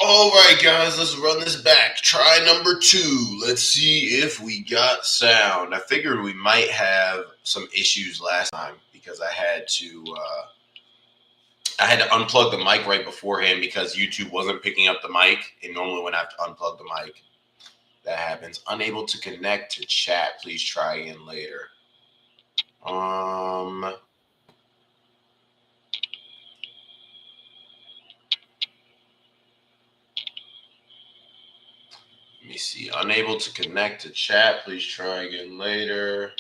All right, guys, let's run this back. Try number 2. Let's see if we got sound. I figured we might have some issues last time because I had to unplug the mic right beforehand because YouTube wasn't picking up the mic, and normally when I have to unplug the mic, that happens. Unable to connect to chat. Please try again later. Let me see. Unable to connect to chat. Please try again later.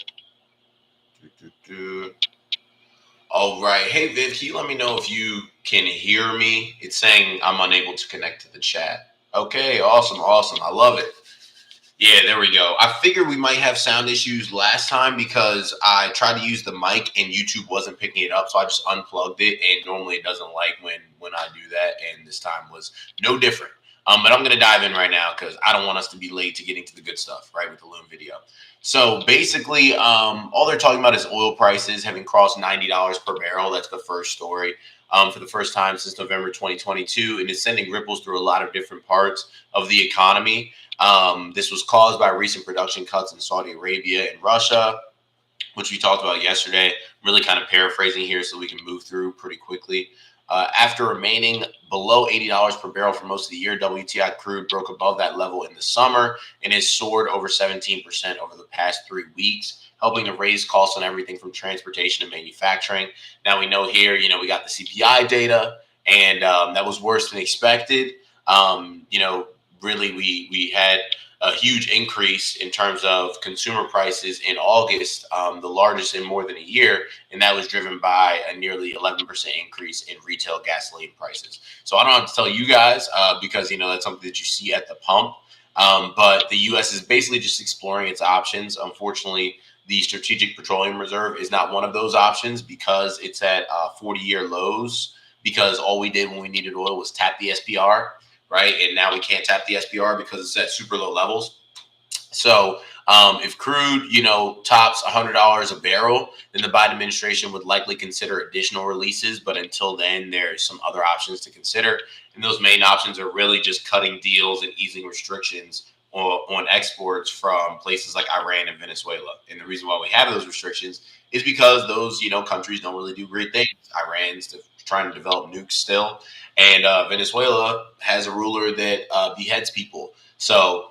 All right. Hey, Viv, can you let me know if you can hear me? It's saying I'm unable to connect to the chat. Okay, awesome, awesome. I love it. Yeah, there we go. I figured we might have sound issues last time because I tried to use the mic and YouTube wasn't picking it up, so I just unplugged it. And normally it doesn't like when I do that, and this time was no different. But I'm gonna dive in right now because I don't want us to be late to getting to the good stuff, right, with the Loom video. So basically, all they're talking about is oil prices having crossed $90 per barrel. That's the first story. For the first time since November 2022, and it's sending ripples through a lot of different parts of the economy. This was caused by recent production cuts in Saudi Arabia and Russia, which we talked about yesterday. I'm really kind of paraphrasing here so we can move through pretty quickly. After remaining below $80 per barrel for most of the year, WTI crude broke above that level in the summer and has soared over 17% over the past 3 weeks, helping to raise costs on everything from transportation to manufacturing. Now we know here, we got the CPI data, and that was worse than expected. Really, we had a huge increase in terms of consumer prices in August, the largest in more than a year, and that was driven by a nearly 11% increase in retail gasoline prices. So I don't have to tell you guys because that's something that you see at the pump. But the U.S. is basically just exploring its options. Unfortunately, the Strategic Petroleum Reserve is not one of those options because it's at 40-year lows. Because all we did when we needed oil was tap the SPR, right? And now we can't tap the SPR because it's at super low levels. So if crude, tops $100 a barrel, then the Biden administration would likely consider additional releases. But until then, there's some other options to consider. And those main options are really just cutting deals and easing restrictions on exports from places like Iran and Venezuela. And the reason why we have those restrictions is because those, countries don't really do great things. Iran's trying to develop nukes still. And Venezuela has a ruler that beheads people. So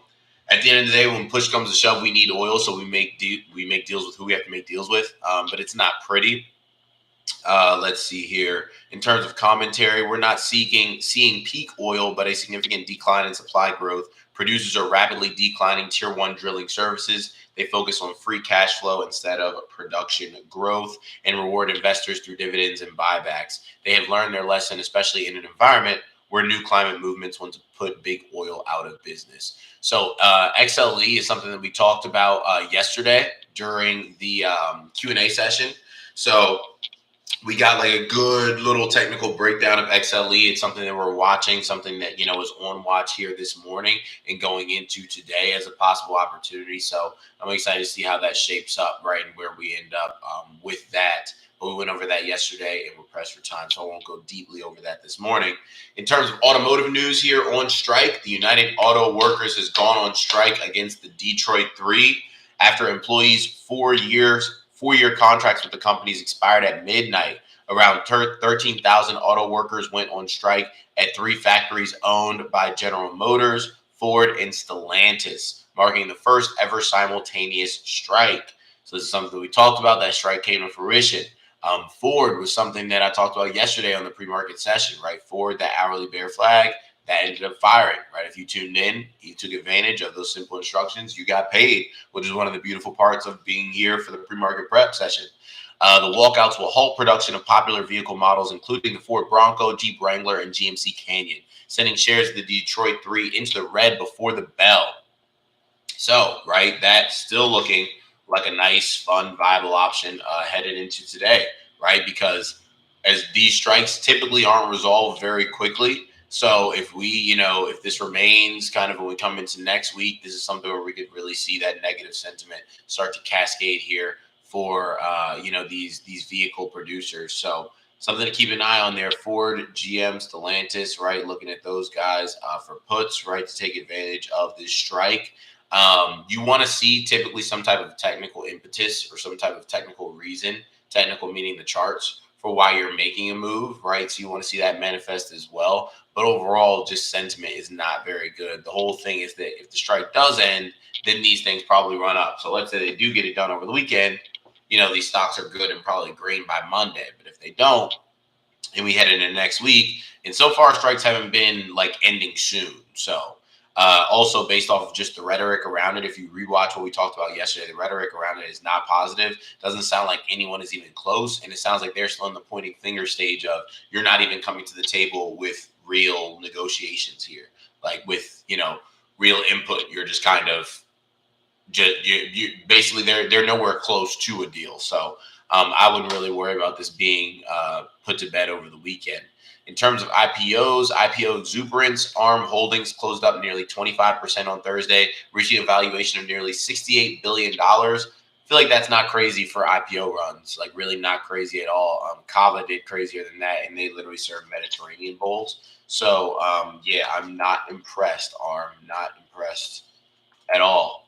at the end of the day, when push comes to shove, we need oil, so we make deals with who we have to make deals with. But it's not pretty. Let's see here. In terms of commentary, we're not seeing peak oil, but a significant decline in supply growth. Producers are rapidly declining tier 1 drilling services. They focus on free cash flow instead of production growth and reward investors through dividends and buybacks. They have learned their lesson, especially in an environment where new climate movements want to put big oil out of business. So XLE is something that we talked about yesterday during the Q&A session. So we got like a good little technical breakdown of XLE. It's something that we're watching, something that, is on watch here this morning and going into today as a possible opportunity. So I'm excited to see how that shapes up, right, and where we end up with that. But we went over that yesterday and we're pressed for time, so I won't go deeply over that this morning. In terms of automotive news here on strike, the United Auto Workers has gone on strike against the Detroit 3 after employees' four-year contracts with the companies expired at midnight. Around 13,000 auto workers went on strike at 3 factories owned by General Motors, Ford, and Stellantis, marking the first ever simultaneous strike. So this is something that we talked about. That strike came to fruition. Ford was something that I talked about yesterday on the pre-market session, right? Ford, that hourly bear flag, that ended up firing, right? If you tuned in, you took advantage of those simple instructions, you got paid, which is one of the beautiful parts of being here for the pre-market prep session. The walkouts will halt production of popular vehicle models, including the Ford Bronco, Jeep Wrangler, and GMC Canyon, sending shares of the Detroit 3 into the red before the bell. So, right, that's still looking like a nice, fun, viable option headed into today, right? Because as these strikes typically aren't resolved very quickly, so if if this remains kind of when we come into next week, this is something where we could really see that negative sentiment start to cascade here for these vehicle producers. So something to keep an eye on there. Ford, GM, Stellantis, right? Looking at those guys for puts, right, to take advantage of this strike. You want to see typically some type of technical impetus or some type of technical reason, technical meaning the charts, for why you're making a move, right? So you want to see that manifest as well. But overall, just sentiment is not very good. The whole thing is that if the strike does end, then these things probably run up. So let's say they do get it done over the weekend, these stocks are good and probably green by Monday. But if they don't, and we head into next week, and so far strikes haven't been like ending soon. So also based off of just the rhetoric around it, if you rewatch what we talked about yesterday, the rhetoric around it is not positive. Doesn't sound like anyone is even close, and it sounds like they're still in the pointing finger stage of you're not even coming to the table with real negotiations here, like with real input. You're just kind of you basically they're nowhere close to a deal. So I wouldn't really worry about this being put to bed over the weekend. In terms of IPO exuberance, ARM Holdings closed up nearly 25% on Thursday, reaching a valuation of nearly $68 billion. I feel like that's not crazy for IPO runs, like really not crazy at all. Kava did crazier than that, and they literally serve Mediterranean bowls. So, yeah, I'm not impressed, ARM, not impressed at all.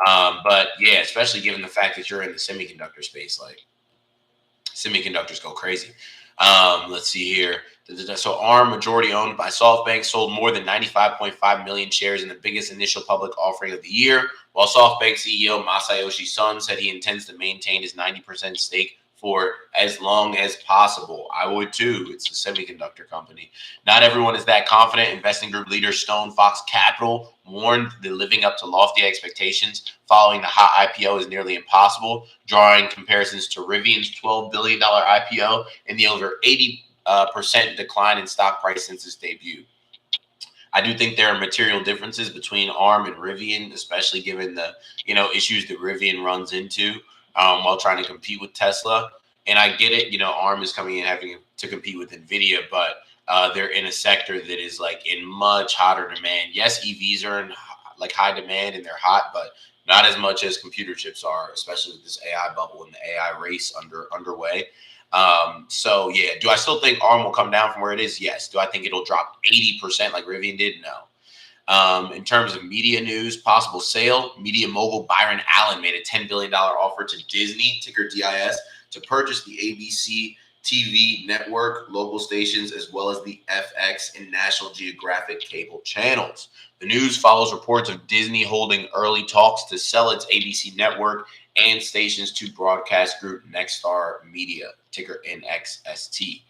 But yeah, especially given the fact that you're in the semiconductor space, like semiconductors go crazy. Let's see here. So ARM, majority owned by SoftBank, sold more than 95.5 million shares in the biggest initial public offering of the year, while SoftBank CEO Masayoshi Son said he intends to maintain his 90% stake for as long as possible. I would too. It's a semiconductor company. Not everyone is that confident. Investing group leader Stone Fox Capital warned that living up to lofty expectations following the hot IPO is nearly impossible, drawing comparisons to Rivian's $12 billion IPO and the over 80% decline in stock price since its debut. I do think there are material differences between ARM and Rivian, especially given the issues that Rivian runs into while trying to compete with Tesla. And I get it, ARM is coming in having to compete with Nvidia, but they're in a sector that is like in much hotter demand. Yes, EVs are in like high demand and they're hot, but not as much as computer chips are, especially with this AI bubble and the AI race underway. So yeah, do I still think ARM will come down from where it is? Yes. Do I think it'll drop 80% like Rivian did? No. In terms of media news, possible sale, media mogul Byron Allen made a $10 billion offer to Disney, ticker DIS, to purchase the ABC TV network, local stations, as well as the FX and National Geographic cable channels. The news follows reports of Disney holding early talks to sell its ABC network and stations to broadcast group Nexstar Media, ticker NXST.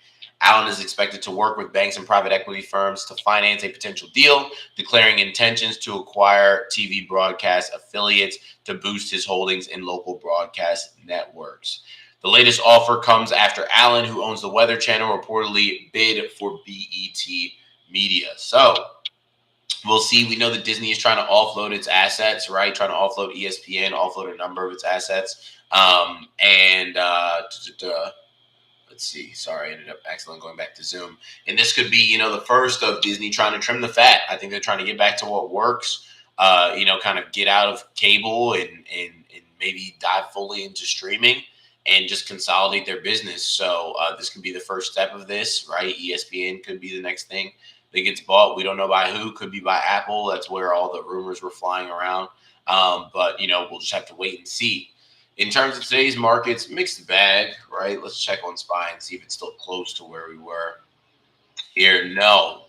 Allen is expected to work with banks and private equity firms to finance a potential deal, declaring intentions to acquire TV broadcast affiliates to boost his holdings in local broadcast networks. The latest offer comes after Allen, who owns the Weather Channel, reportedly bid for BET Media. So we'll see. We know that Disney is trying to offload its assets, right? Trying to offload ESPN, offload a number of its assets. Let's see. Sorry, I ended up accidentally going back to Zoom. And this could be, the first of Disney trying to trim the fat. I think they're trying to get back to what works, kind of get out of cable and maybe dive fully into streaming and just consolidate their business. So this could be the first step of this, right? ESPN could be the next thing that gets bought. We don't know by who. Could be by Apple. That's where all the rumors were flying around. But, we'll just have to wait and see. In terms of today's markets, mixed bag, right? Let's check on SPY and see if it's still close to where we were here. No,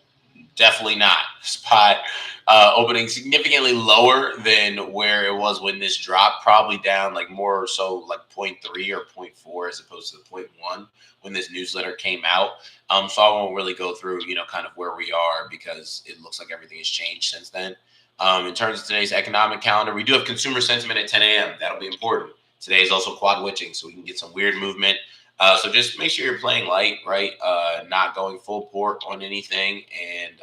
definitely not. SPY opening significantly lower than where it was when this dropped, probably down like more so like 0.3 or 0.4 as opposed to the 0.1 when this newsletter came out. So I won't really go through, kind of where we are because it looks like everything has changed since then. In terms of today's economic calendar, we do have consumer sentiment at 10 a.m. That'll be important. Today is also quad witching, so we can get some weird movement. So just make sure you're playing light, right? Not going full pork on anything, and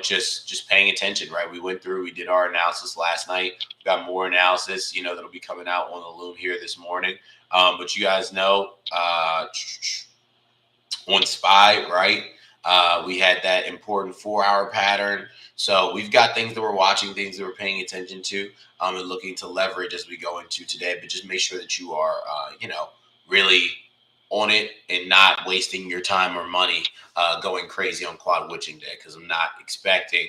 just paying attention, right? We did our analysis last night. We got more analysis, that'll be coming out on the loom here this morning. But you guys know on SPY, right? We had that important 4-hour pattern. So we've got things that we're watching, things that we're paying attention to, and looking to leverage as we go into today. But just make sure that you are, really on it and not wasting your time or money going crazy on quad witching day, because I'm not expecting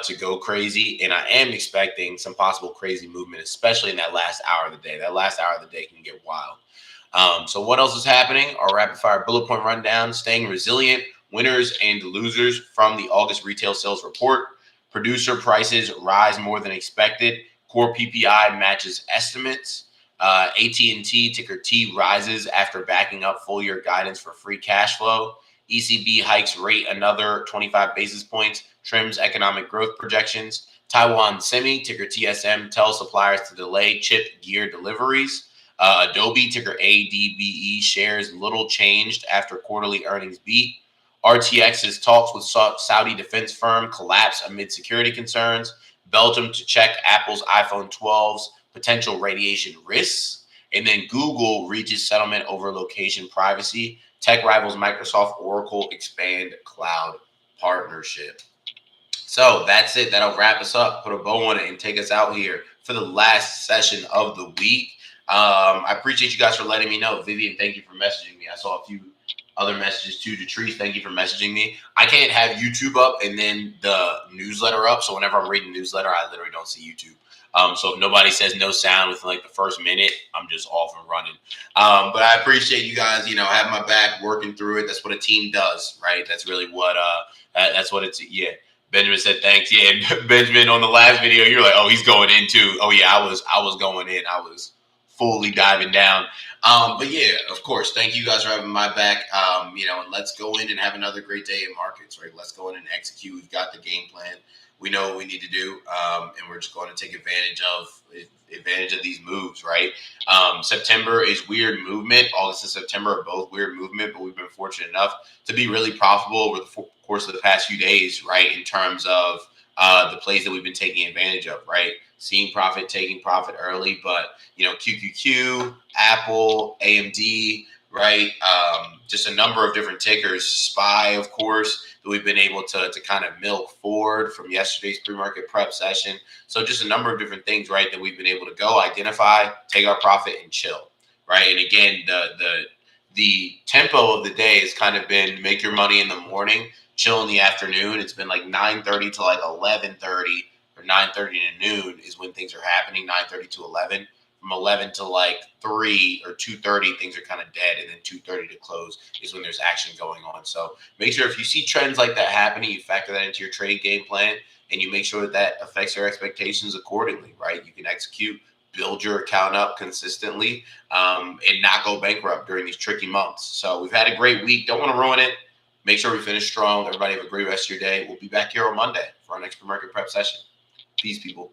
to go crazy, and I am expecting some possible crazy movement, especially in that last hour of the day. That last hour of the day can get wild. So what else is happening? Our rapid fire bullet point rundown: staying resilient, winners and losers from the August retail sales report. Producer prices rise more than expected. Core PPI matches estimates. AT&T, ticker T, rises after backing up full year guidance for free cash flow. ECB hikes rate another 25 basis points, trims economic growth projections. Taiwan Semi, ticker TSM, tells suppliers to delay chip gear deliveries. Adobe, ticker ADBE, shares little changed after quarterly earnings beat. RTX's talks with Saudi defense firm collapse amid security concerns. Belgium to check Apple's iPhone 12's potential radiation risks. And then Google reaches settlement over location privacy. Tech rivals Microsoft, Oracle expand cloud partnership. So that's it. That'll wrap us up, put a bow on it, and take us out here for the last session of the week. I appreciate you guys for letting me know. Vivian, thank you for messaging me. I saw a few other messages too. Detrice, thank you for messaging me. I can't have YouTube up and then the newsletter up. So whenever I'm reading the newsletter, I literally don't see YouTube. So if nobody says no sound within like the first minute, I'm just off and running. But I appreciate you guys, having my back, working through it. That's what a team does, right? That's really what that's what it's. Yeah. Benjamin said thanks. Yeah, Benjamin, on the last video, you're like, oh, he's going into. Oh yeah, I was going in. I was fully diving down. But yeah, of course, thank you guys for having my back. And let's go in and have another great day in markets, right? Let's go in and execute. We've got the game plan. We know what we need to do, and we're just going to take advantage of these moves, right? September is weird movement. August and September are both weird movement, but we've been fortunate enough to be really profitable over the course of the past few days, right? In terms of the plays that we've been taking advantage of, right? Seeing profit, taking profit early, but QQQ, Apple, AMD, right? Just a number of different tickers. SPY, of course, that we've been able to kind of milk forward from yesterday's pre-market prep session. So just a number of different things, right, that we've been able to go identify, take our profit, and chill, right? And again, the tempo of the day has kind of been make your money in the morning, chill in the afternoon. It's been like 9:30 to like 11:30 or 9:30 to noon is when things are happening. 9:30 to 11. From 11 to like 3 or 2:30, things are kind of dead, and then 2:30 to close is when there's action going on. So make sure if you see trends like that happening, you factor that into your trade game plan, and you make sure that affects your expectations accordingly, right? You can execute, build your account up consistently, and not go bankrupt during these tricky months. So we've had a great week. Don't want to ruin it. Make sure we finish strong. Everybody have a great rest of your day. We'll be back here on Monday for our next pre-market prep session. Peace, people.